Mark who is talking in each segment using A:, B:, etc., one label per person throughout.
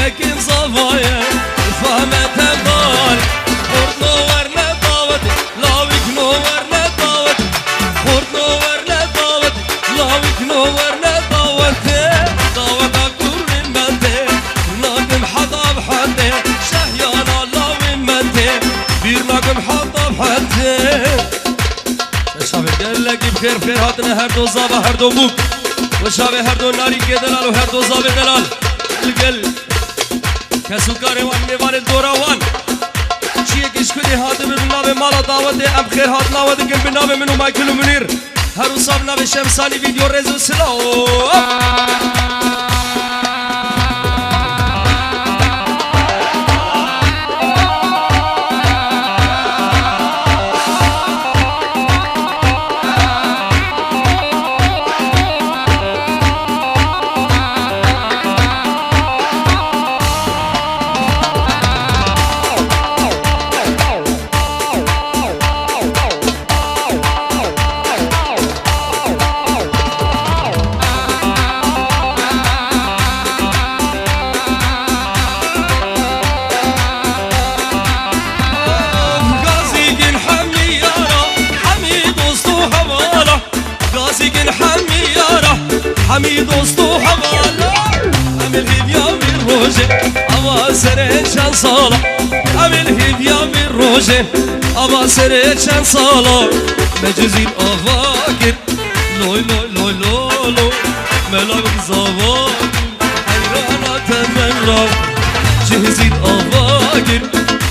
A: لكن صفايا فهمت مال خورد نورنا دعوتي لاويك نورنا دعوتي خورد نورنا دعوتي لاويك نورنا دعوتي دعوتك كورن منتي ناقم حطب حتي شهيانا لاوي منتي بير ناقم حطب حتي شابه قال لك بخير بخير هاتنا هر دو زابا هر دو بوك وشابه هر دو ناری که دلال و هر دو زابه دلال الگل کسو کاره وان میوان دورا وان چیه کش کدی هاته ببنا مالا دعوته ام خیر هات ناوته گل بنامه منو مایکل و منیر هر صاحب نام شمسانی ویدیو رزو سلام حمي دوستو حوالا عمل هيبيا من روجي أبا سرين شان صالا عمل هيبيا من روجي أبا سرين شان صالا مجزير أفاكر لوي لوي لوي لوي لوي ملاك زواكر حيرانا تمنى جهزير أفاكر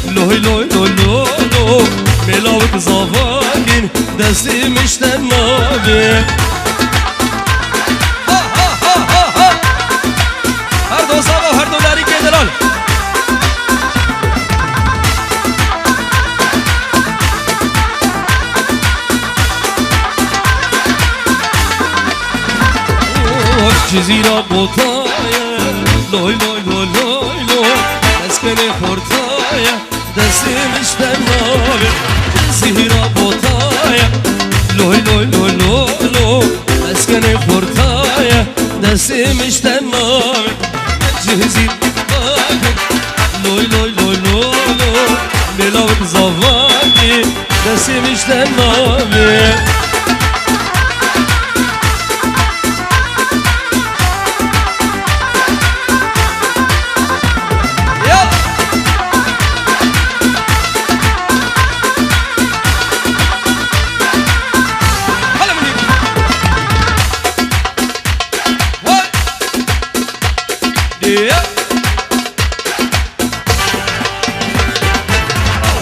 A: لوي لوي لوي لوي لوي ملاك زواكر دستي مشتنابي هر دو ناری که دلال جزیره بوتایا لوی لوی لوی لوی لوی مسکن خورتایا دستی مشتن نابه جزیره بوتایا لوی لوی لوی لوی لوی مسکن خورتایا دستی مشتن نابه جهزي باكر لوي لوي لوي لوي لوي ملاوك زواكي دسي مشتن نابي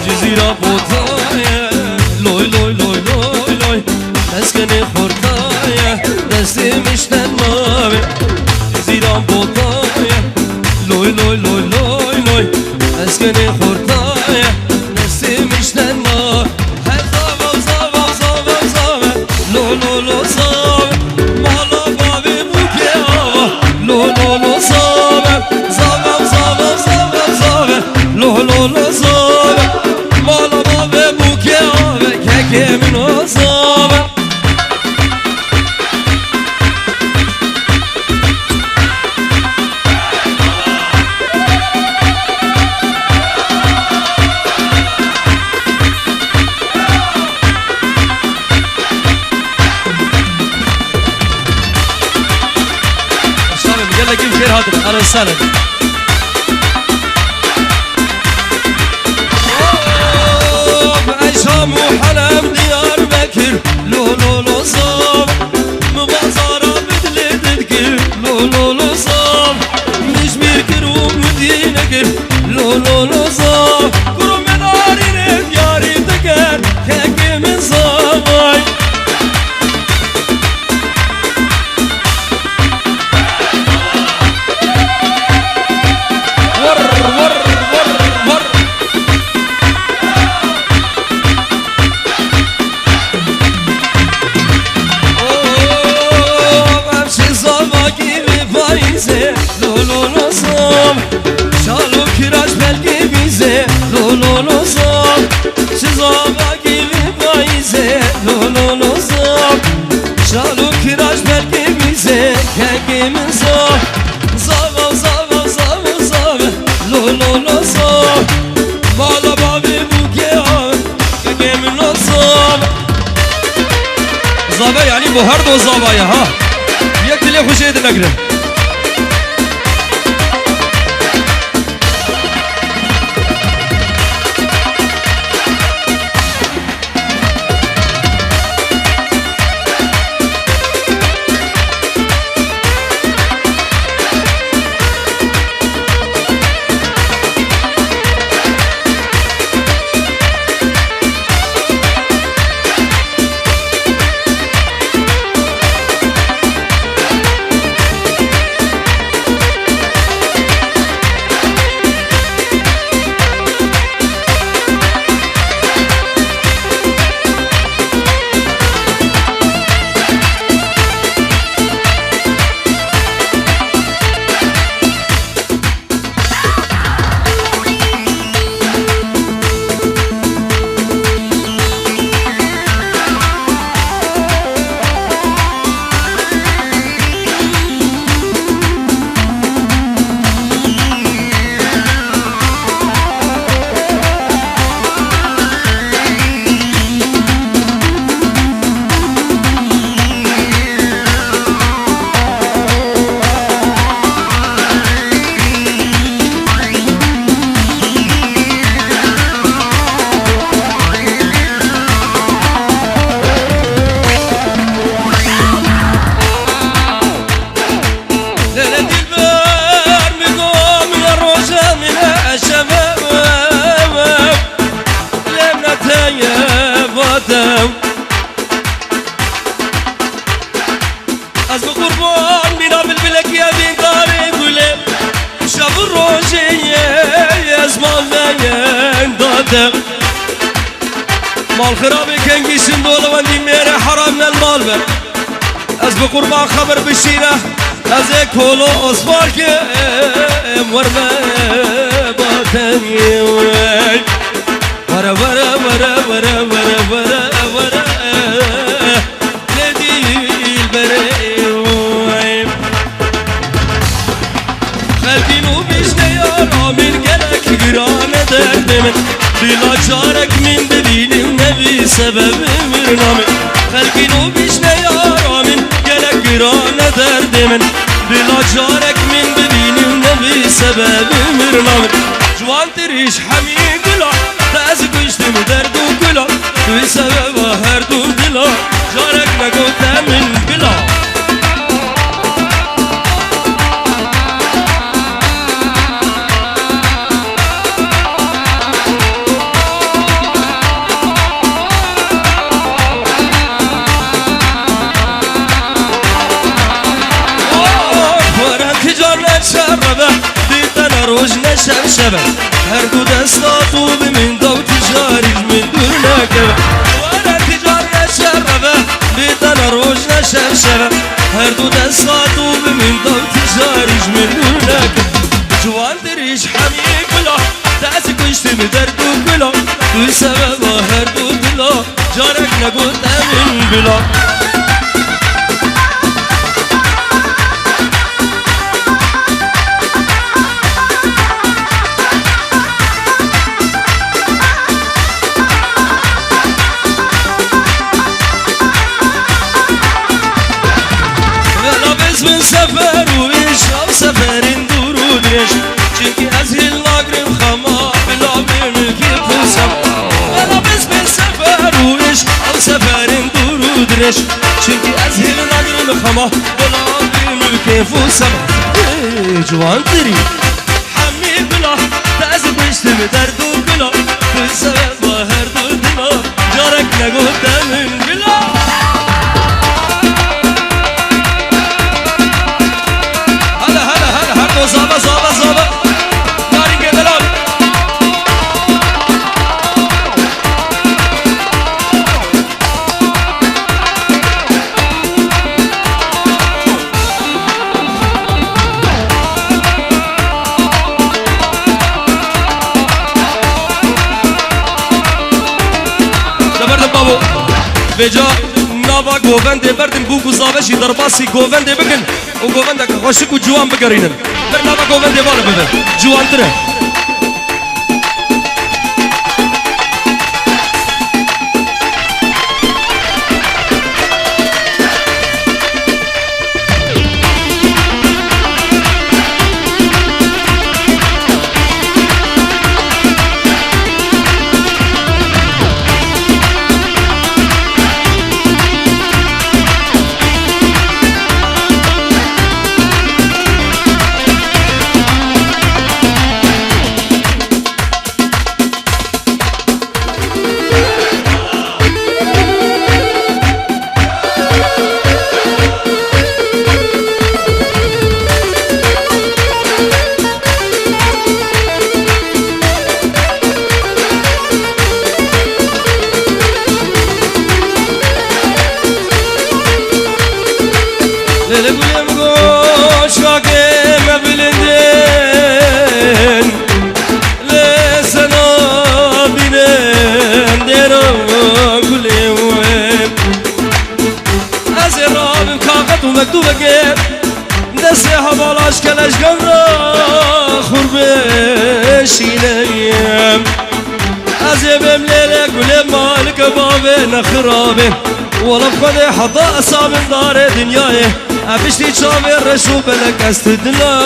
A: جزيرة بوطايا لوي لوي لوي لوي لوي مسكن خورتايا دستي مشتن نابي جزيرة بوطايا لوي لوي لوي لوي لوي مسكن خورتايا دستي مشتن نابي هاي زابا زابا زابا زابا لو لو لو زابا مالا بابي بوكي آبا لو لو لو زابا زابا زابا زابا زابا لو لو لو زابا مالا بابي بوكي آبا كاكي منو زابا قال لك يمكن هذا أنا السند بعشام وحلم ديار بكر لو لو لو صاب مبازارة بدل تذكر لو لو لو صاب مش بيكر ومدينة لو لو لو صاب كرم داري ريت ياري تكر كاكي من صاباي لو لو لو صام شالو كراش بلقي بيزه لو لو لو صام شزابا كيفي بايزه لو لو لو صام شالو كراش بلقي بيزه كاكي من صام صام صام صام صام کلو نصاب مالا بابی بوکه آن که گم نصاب زابا یعنی بو هر دو زابایه ها یک دلی خوشید نگره از بقربان بینا بالبلک یا بین داری گلم شب روزی از مال نین دادم مال خرابی کنگی سندول وندی میره حرام نالمال بر از بقربان خبر بشینه از کولو اصفار که ورمه باتنی ورا ورا ورا ورا ورا ورا ورا لديل بريم خلقينو بيشني يارا من قلك قران دردم بلا جارك من دليل ونبي سبب مرنامي خلقينو بيشني يارا من قلك قران دردم بلا جارك من دليل ونبي سبب مرنامي جوان تريش حميد لا تاز كشتم درد وكلا توي سبب هر دو دلا جارك نقوت من بلا ورن تجار نتشربه ديتنا روج نشرشبه هر دو دستاتو بمن دو تجاري من دونك ورن تجار نتشربه ديتنا روج نشرشبه هر دو دستاتو بمن دو تجاري من دونك جوان دريش حمي كلا تأسي كشت بدرد وكلا توي سبب هر دو دلا جارك نقول من بلا من سفر وإيش أو سفرين دور ودريش چونكي أزهل ناقرم خما بلا بملكي فوسم أنا بس من سفر وإيش أو سفرين دور ودريش چونكي أزهل ناقرم خما بلا بملكي فوسم جوان تري حمي بلا تأزل بشتم درد وكلا كل سبب هر دو دلا جارك نقول من بلا زابا زابا زابا نارين قدلان زبردم بابو بجا ناوا گوونده بردن بو گزاوشی در باسی گوونده بکن و گوونده که خوشک و جوان بگرینن در ناوا گوونده والا ببر جوان تره شينيم أزيبم ليلك ولم مالك بابين خرابين ولا بخدي حضاء صامن دار دنياي أبشتي شامي الرشو بلك استدنا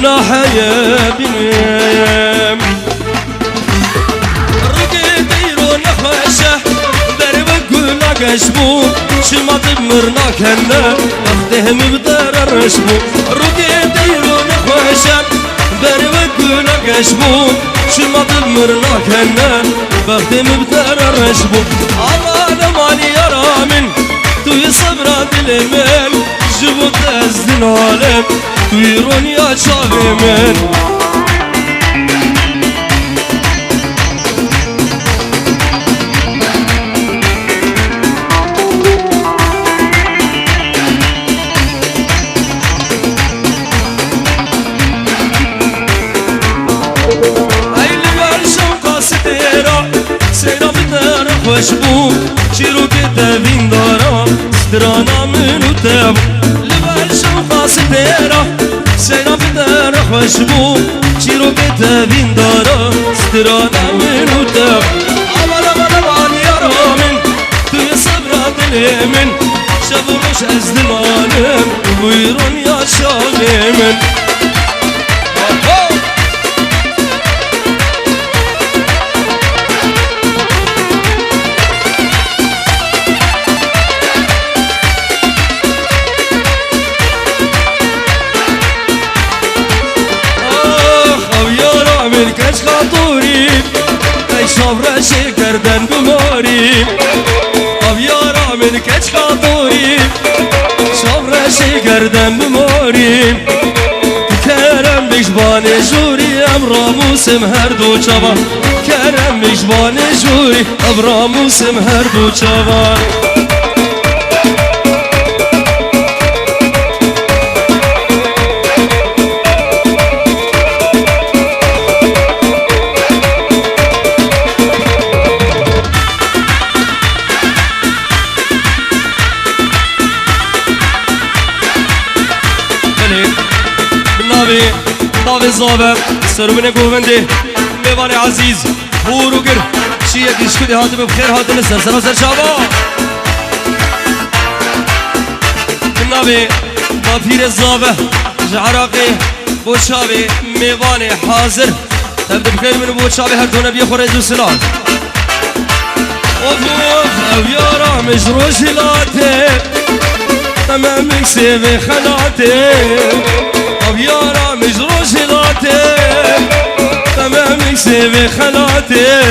A: ناحية بنيم رقي ديرو نخوشه دربك قولا قشبو شمات بمرنا كنا أختهم بدار الرشبو رقي ديرو نخوشه دربك قولا قشبو شمات بمرنا كنا أختهم بدار الرشبو الله مالي يا رامن توي صبرا دلمن جبوت ازدن عالم توي رونيا شاغمن خوشبو چیرو که دوین دارم سترانا منو تب لبرشم خاص تیرا سینا بدر خوشبو چیرو که دوین دارم سترانا منو تب اول اول یارامن توی صبر دل من شبروش از دمانم بویرون یا شاغمن کش خاطوری ای شاور شکردن بماری آبیارا من کش خاطوری شاور شکردن بماری کرم بیشبان جوری ابراموسم هر دو چوان کرم بیشبان جوری ابراموسم هر دو چوان داوی زاوه سربنه گوونده میوان عزیز بورو گر چیه دیشکو دی هاته بخیر هاته نسر سر شابا ناوی با پیر زاوه جعراقی بوشاوی میوان حاضر تبدو بخیر منو بوشاوی هر دونه بیا خوره دو سلال اوف او یارا مجرو جلاته تمام سیوی خلاته او یارا مجرو جلاته تمام سیوی خلاته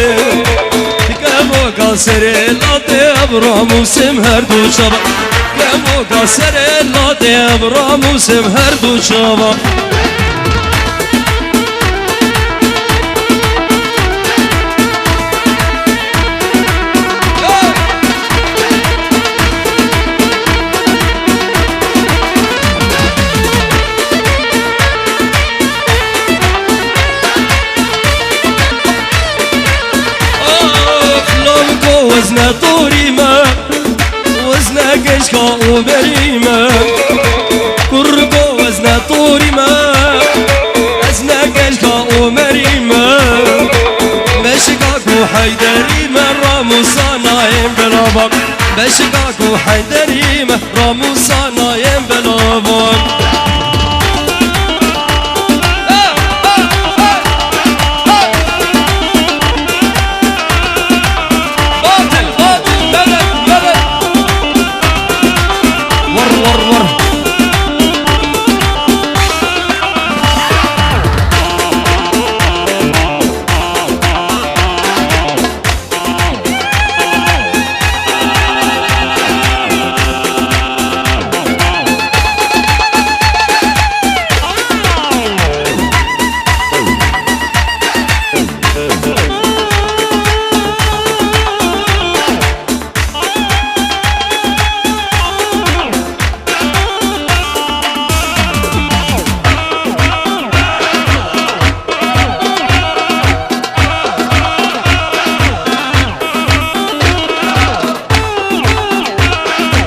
A: کمو کاسر لاته ابراموسم هر دو شبا کمو کاسر لاته ابراموسم هر دو شبا وزن طوري ما وزن كشكا وبريمة كركو وزن طوري ما وزن كشكا ومريمة بشكاكو حيدري من راموسانا ينبلابا بشكاكو حيدري من راموسانا ينبلابا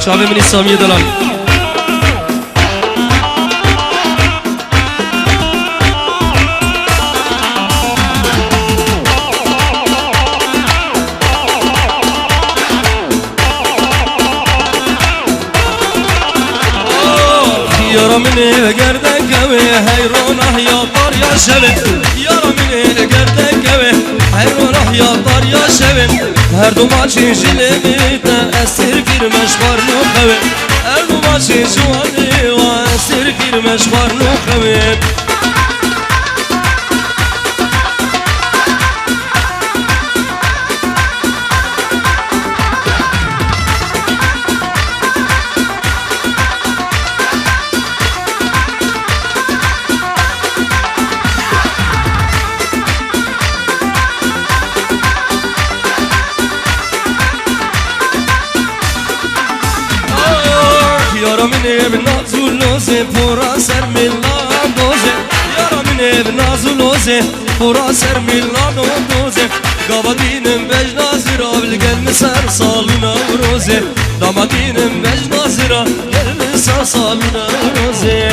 A: شعبي من السامية دلال من گردن کوه حیرانه یا دار یا شوه یارا من گردن کوه حیرانه یا دار یا شوه هر دو ماچین جلی بیتا اسیر گیرمش بار نو خوه هر دو ماچین جوانی و اسیر گیرمش بار نو خوه یارا منه به نازو لوزه پورا سر میلان دوزه یارا منه به نازو لوزه پورا سر میلان دوزه گاوادینم بج نازیرا بلگل سر سالنا روزه دامادینم بج نازیرا گل سر سالنا روزه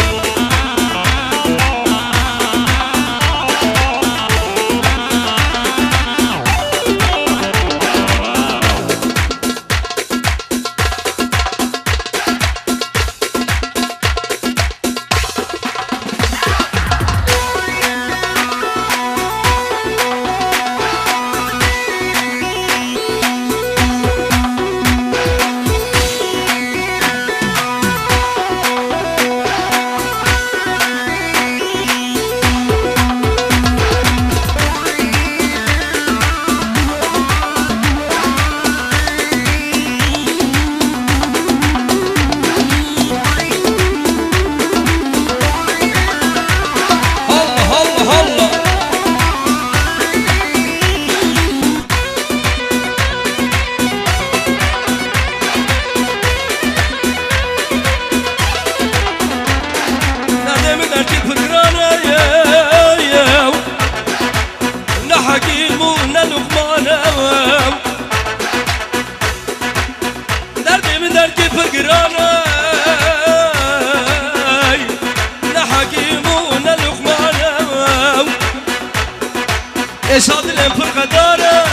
A: اشاد لم پر قدارم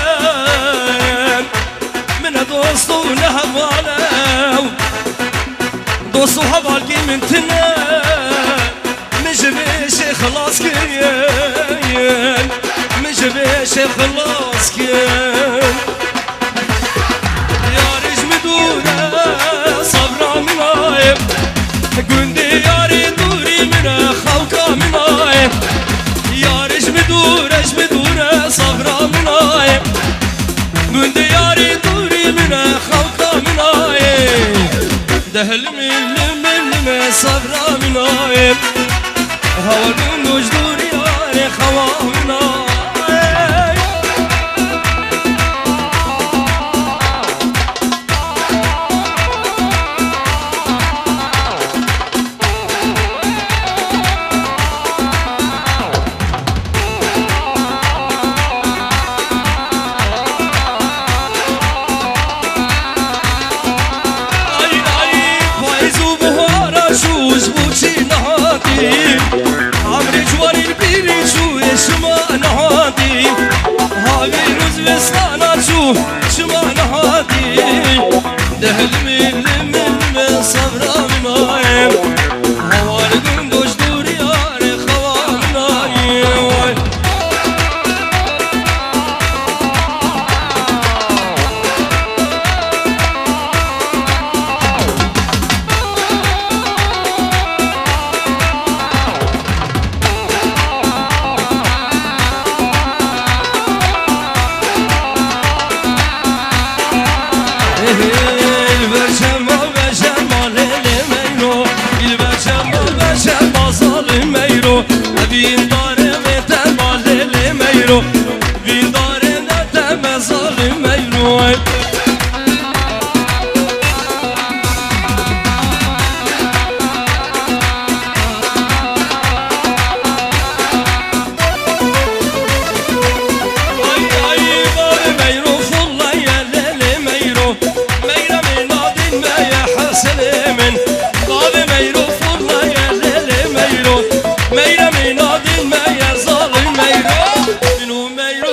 A: من دوست و نه حوالم دوست و حوال کی من تنه مجبش خلاص کن مجبش خلاص کن یارش مدونه صبرا منایم گنده یاری دوری منه خوکا منایم یارش مدورش مدونه صبرا منایم گنده یاری دوری منه خوکا منایم دهل من صبرا منایم هوا نوش دوری یاری خوا منایم عمري جواري البيري شو شما نهادي هاوي روز وستانا شو شما نهادي دهل من صبرا منايم هوال قندوش دوري ياري خوا منايم Vin dare ve temalele meyro Vin dare ne temezali meyro Ay ay bari meyro fulla yelele meyro Meyre min adin meye haselemin Bari meyro fulla yelele meyro Meyre min adin meye zalim meyro Binu meyro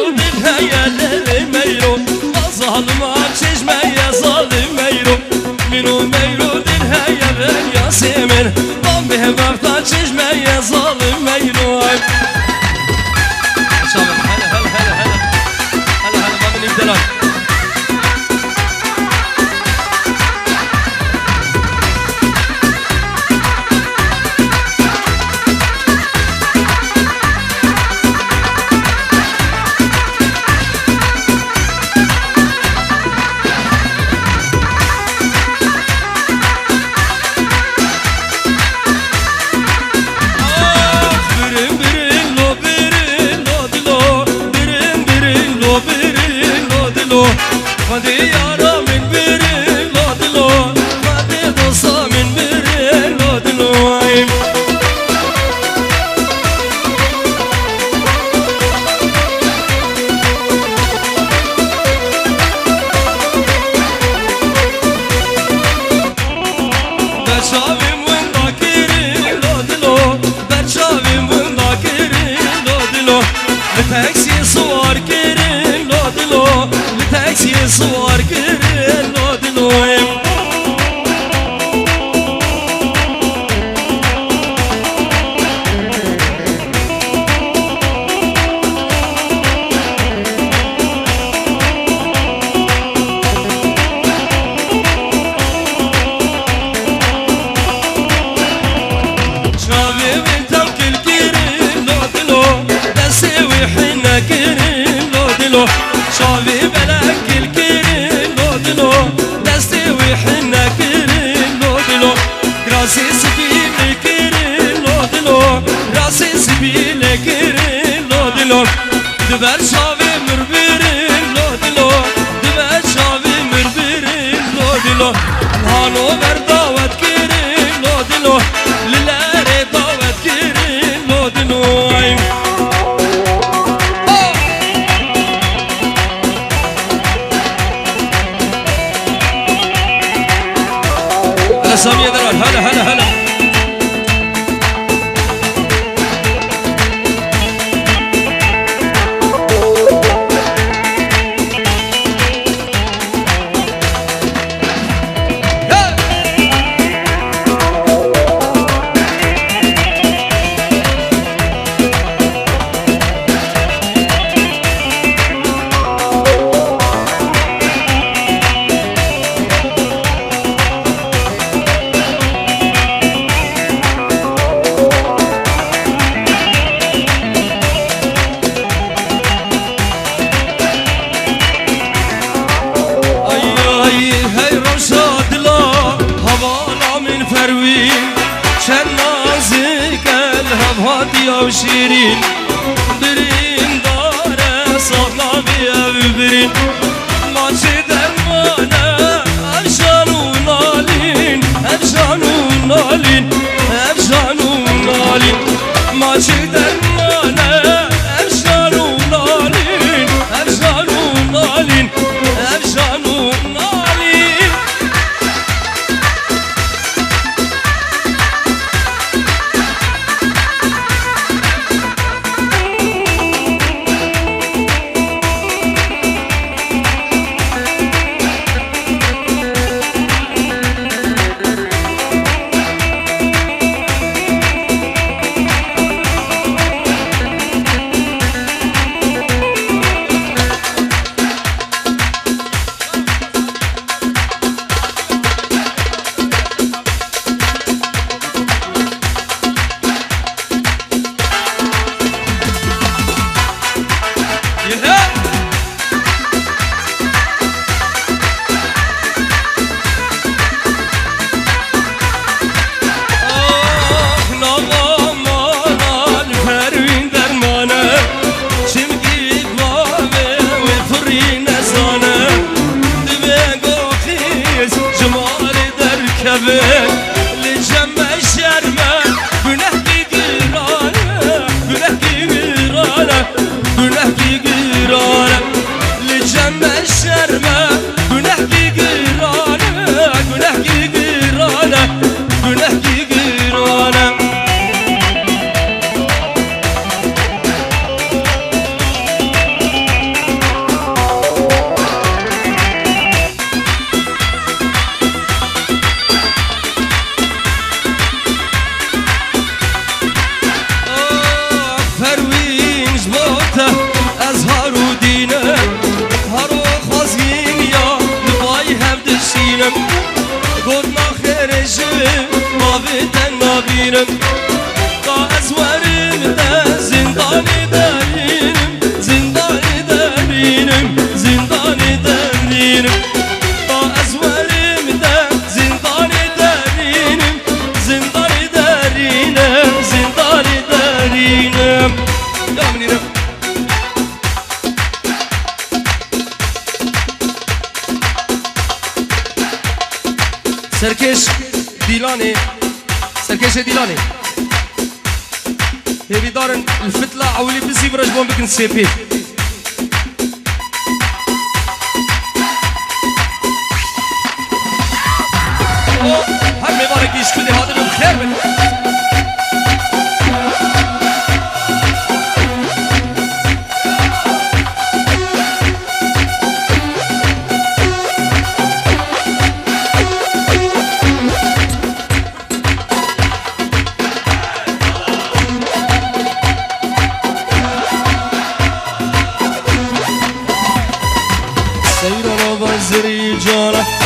A: لتاكسي صور كرين لو دلو لتاكسي صور كرين لو دلو شافي بلاك الكرين لو دلو دستي وحنا كرين لو دلو راسي سبيل كرين لو دلو راسي سبيل كرين لو دلو دبر شافي مربرين لو دلو دبر شافي مربرين لو دلو هانو برداوت كرين لو دلو للاري داوت كرين لو دلو سامية دلال هلا هلا هلا يا شيرين برين دار صغلابي برين ما درمانا افشانو نالين افشانو نالين افشانو نالين ما درمانا افشانو نالين افشانو نالين افشانو نالين سرکش دیلانه سرکش دیلانه هبي دارن الفتلة عولي بزي برجبون بكن سيبي هم مبارك ديش كده هذا بخير من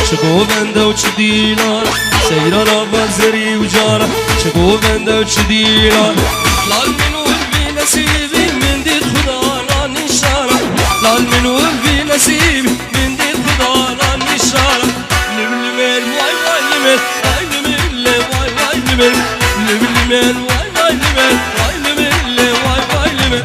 A: چگو بنده و چه دیلان سیران آباد زری و جانا چگو بنده و چه دیلان لال منور بی نصیبی من دید خدا لا نشانا لال منور بی نصیبی من دید خدا لا نشانا لبلمل وای وای لمل وای لمل وای وای لمل لبلمل وای وای لمل وای لمل وای وای لمل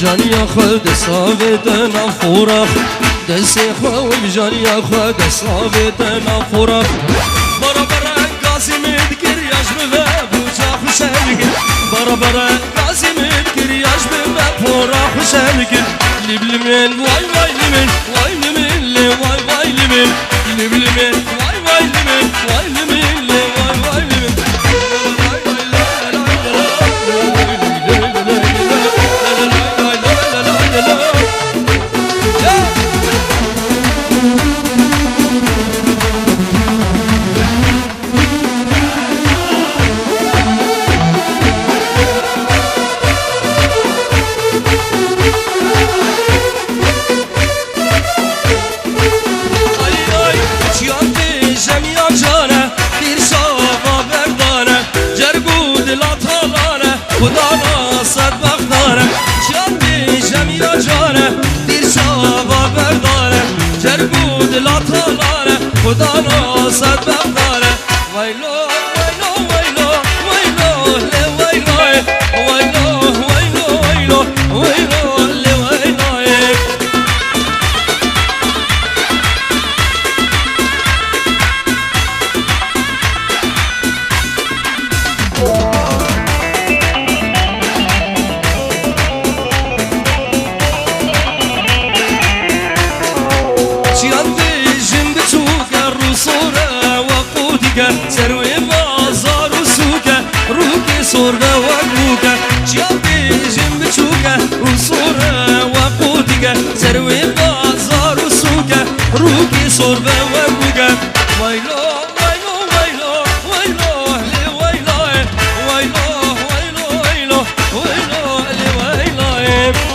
A: جانی خود دستاوی دنا فورخ دستی خود جانی خود دستاوی دنا فورخ برا برا قاسم دکر یاش به بوجا خوشم کن برا برا قاسم دکر یاش به پورا خوشم کن لبلمن وای وای لمن وای لمن وای وای لمن لبلمن وای وای لمن وای لمن وای وای لمن خدانا صد بختانه جان بیشم یا جانه دیر شابا بردانه جرگود لاتالانه خدانا صد بختانه ویلو ویلو ویلو ویلو ویلو ویلو ویلو ویلو ویلو سروی بازار و سوکه روکی سرده و گوکه جیان بیجیم بچوکه رو سره و قوتیکه سروی بازار و سوکه روکی سرده و گوکه ویلو ویلو ویلو ویلو لی ویلو ویلو ویلو ویلو ویلو لی ویلو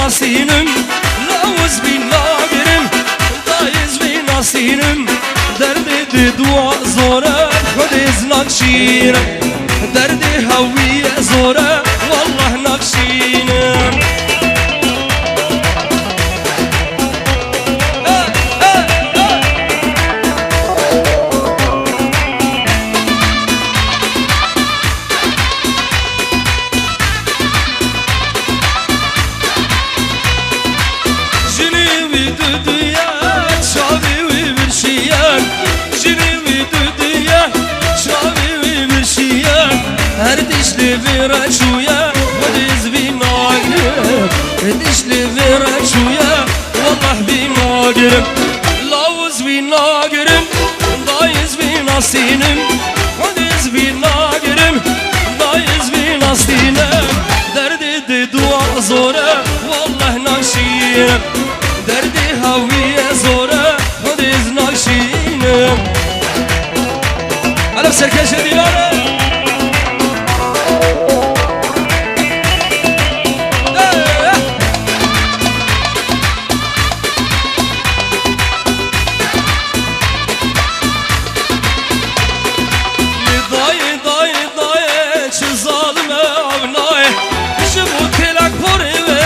A: Nasinem, lavuz bin nagirim, dayız bin nasinim. Derdi de dua zora, kodiz nakşinem. Derdi haviye zora, vallah nakşinem. Dişli viraçuya, diz vinagrim. Dişli viraçuya, vallah vinagrim. Lavuz vinagrim, dayız vinasinim. Diz vinagrim, dayız vinasinim. Derdi de dua zora, vallah nakşinem. Derdi haviye zora, diz nakşinem. Alem serkeşe dilare. Zalime avnay, jibu telak pori ve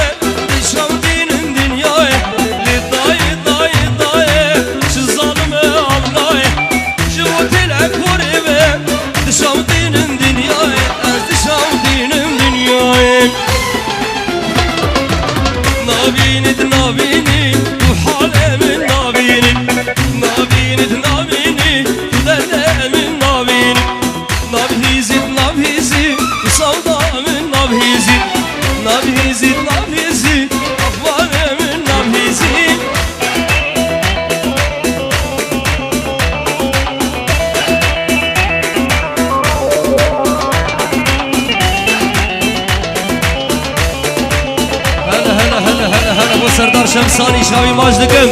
A: سردار شمسانی شاوی ماج دکن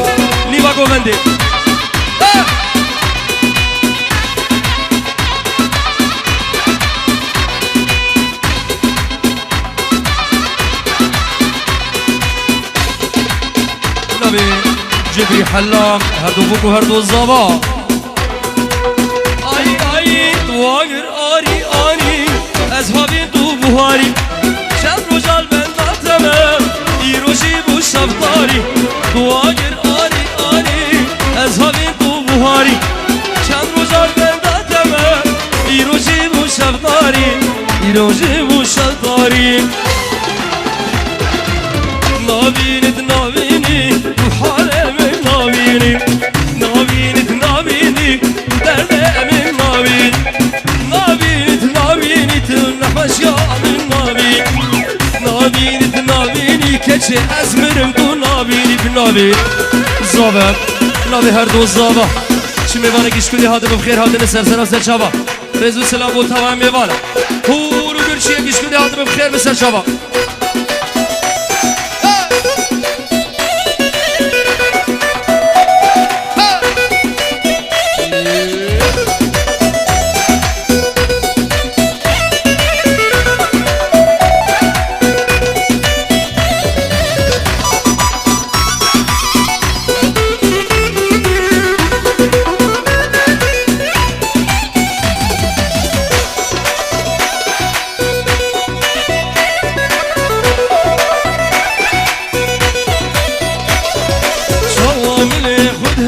A: لیوا گووندی نبی جبری حلام هر دو بوک و هر دو زابا آی آی دواگر آری آری از هاوی دو بوهاری شب روزال من ناتمم ایروشی بو شفتاری دواگر آری آری از هاوی دو بوهاری شب روزال من ناتمم ایروشی بو شفتاری ایروشی بو شفتاری نابینت نابینی تو حالم نابینی نابینت نابینی درد من نابین نابینت نابینی تو نفشیام نابین نابینت نابینی کچه از مرم تو نابینی بنابین زابه نابی هر دو زابه چی میوانه گیش کلی هاده بخیر هاده سر سر چابا رزو سلام بول تمام میوانه هورو گرچیه گیش کلی هاده بخیر بسر چابا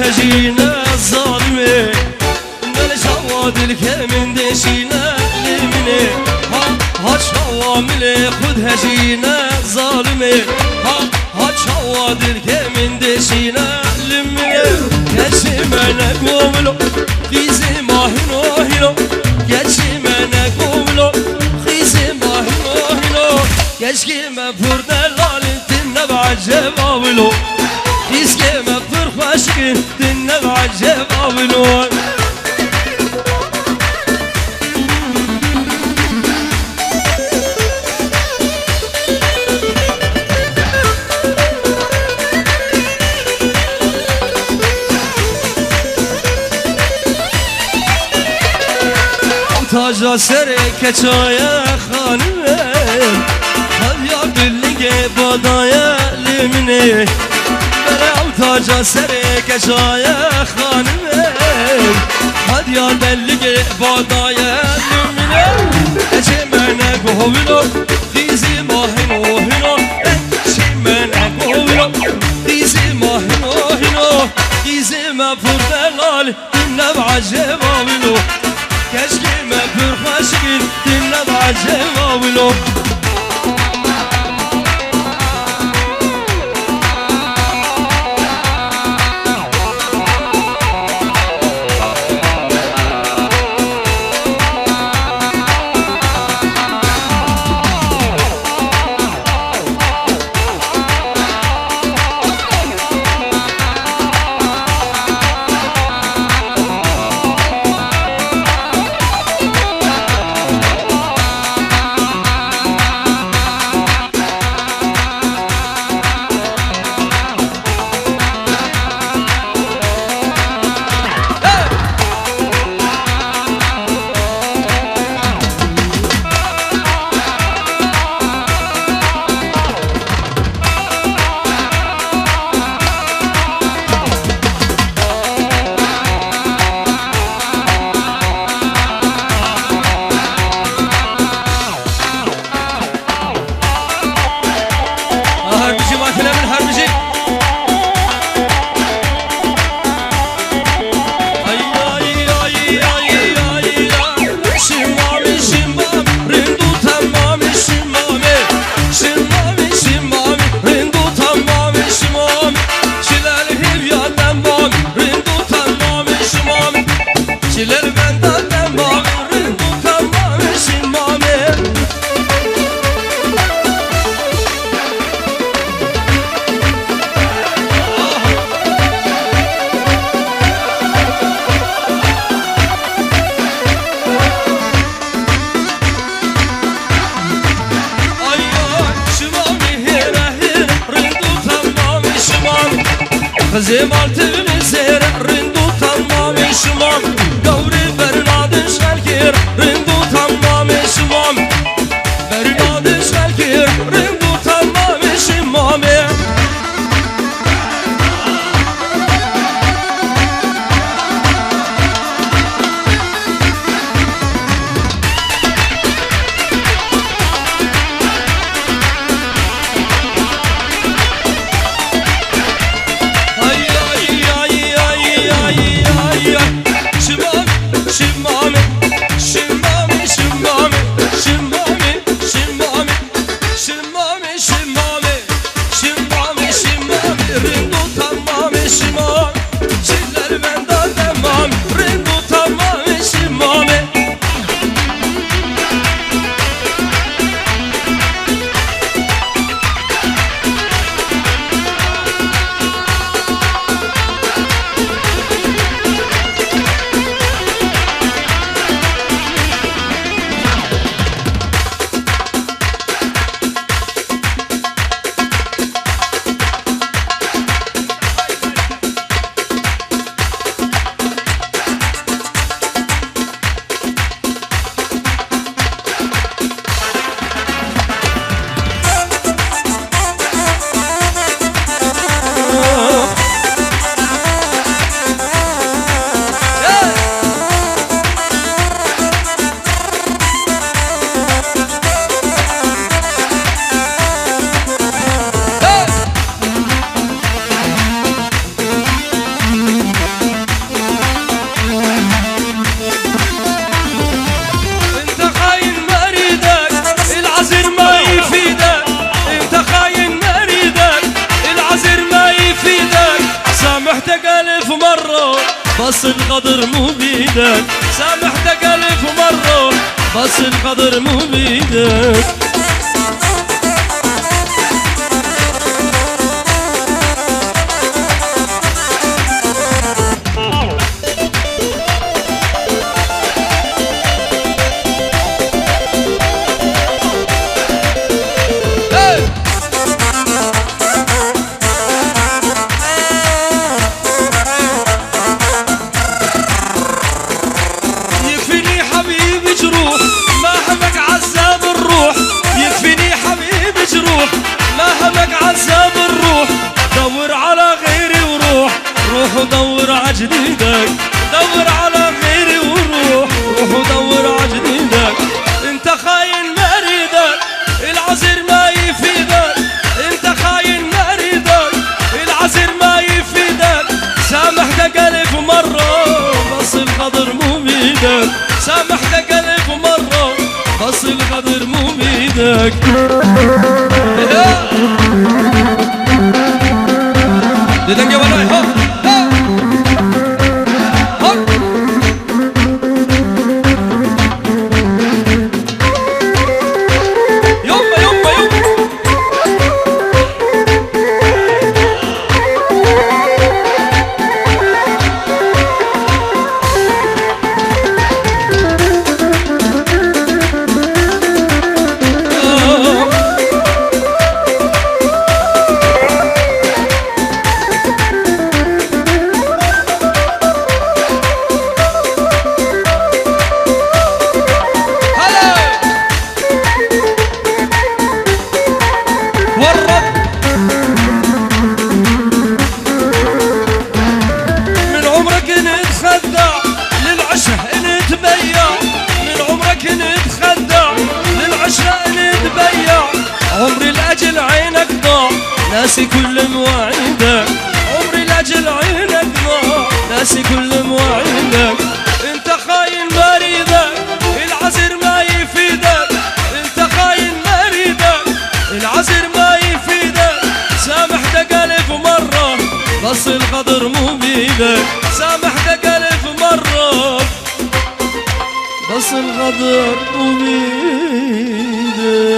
A: هجينا الظالمة قال شواد الكمن دشينا لمني ها شوامل خد هجينا الظالمة ها شواد الكمن دشينا لمني كشمنا قوملو في زماهنو هنو كشمنا قوملو في زماهنو هنو كشكيما فردلال تنبع جبابلو İskeme fırfaşkın dinle acep avlun Taca sere keçaya hanım Havya billige badaya limine Taca sere keçaya hanım Hadi ya bellige badaya lümine Eçimene govilo Dizi mahino hino Eçimene govilo Dizi mahino hino Dizime fırdelal Dinle bacem avilo Keşkime fırfaşkin Dinle bacem avilo زمال تبني سير رندو تمام شمام دوري برنادش الكير رندو تمام شمام برنادش الكير رندو تمام شمام بس القدر مو بيدك سامحتك ألف مرة بس القدر مو بيدك عذاب الروح دور على غيري وروح روح ودور عجديدك دور على غيري وروح روح ودور عجديدك انت خاين مريدك العذر ما يفيدك انت خاين مريدك العذر ما يفيدك سامحتك ألف مرة بس القدر مو بيدك سامحتك ألف مرة بس القدر مو بيدك ديدنجي وراي ها ها يوم يوم يوم عمري لأجل عينك ضاع ناسي كل مواعيدك عمري لأجل عينك ضاع ناسي كل مواعيدك انت خاين مريدك العذر ما يفيدك انت خاين مريدك العذر ما يفيدك سامحتك ألف مرة بس القدر مو بيدك سامحتك ألف مرة بس القدر مو بيدك